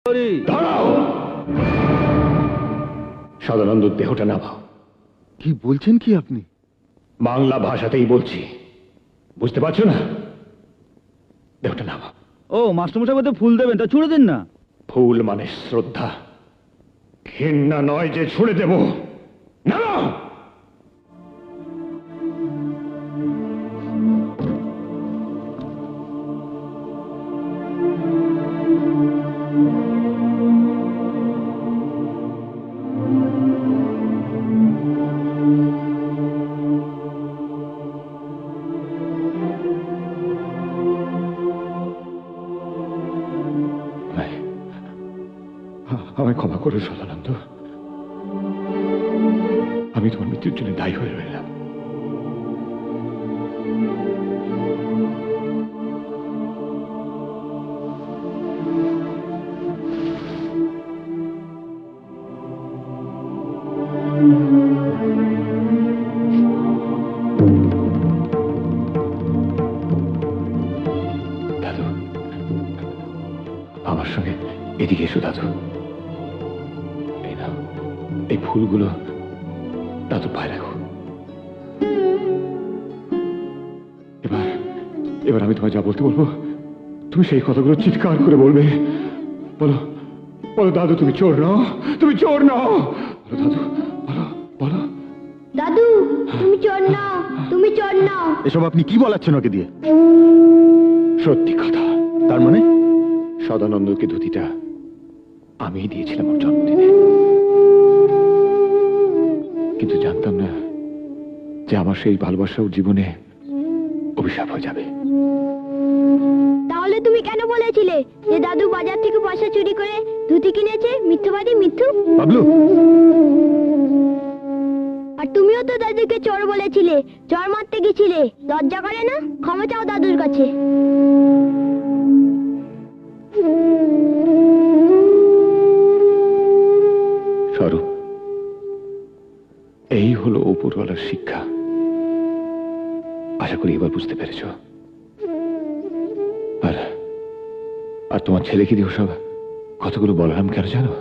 দাঁড়াও, সদানন্দ দেহটা নামাও। কি বলছেন কি আপনি? বাংলা ভাষাতেই বলছি, বুঝতে পারছো না? দেহটা নামাও। ও মাস্টারমশাই বলতে ফুল দেবেন, তা ছুড়ে দিন না। ফুল মানে শ্রদ্ধা, ঘৃণা নয় যে ছুড়ে দেব। নামাও। আমায় ক্ষমা করো সদানন্দ, আমি তোমার মৃত্যুর জন্য দায়ী হয়ে রইলাম। দাদু, আমার সঙ্গে এদিকে এসো দাদু। এই নাও, এই ফুলগুলো দাদু পায়ে রাখো। এবার এবার আমি তোমায় যা বলতে বলবো, তুমি সেই কথাগুলো চিৎকার করে বলবে। বলো, বলো দাদু, তুমি চোর নাও, তুমি চোর নাও। বলো দাদু, বলো, বলো। দাদু, তুমি চোর নাও, তুমি চোর নাও। এসব আপনি কি বলাচ্ছেন ওকে দিয়ে? সত্যি কথা। তার মানে? সদানন্দকে ধুতিটা আমি দিয়েছিলাম ওর জন্মদিনে, কিন্তু জানতাম না যে আমার সেই ভালোবাসা ওর জীবনে অভিশাপ হয়ে যাবে। তাহলে তুমি কেন বলেছিলে যে দাদু বাজার থেকে পয়সা চুরি করে ধুতি কিনেছে? মিথ্যাবাদী, মিথ্যু। বাবলু, আর তুমিও তো দাদুকে চোর বলেছিলে, চোর মারতে গেছিলে। লজ্জা করে না? ক্ষমা চাও দাদুর কাছে। স্বরূপ, এই হলো উপরওয়ালার শিক্ষা। আশা করি এবার বুঝতে পেরেছ। আর আর তোমার ছেলেকে দিয়ে সব কতগুলো বললাম কেন জানো?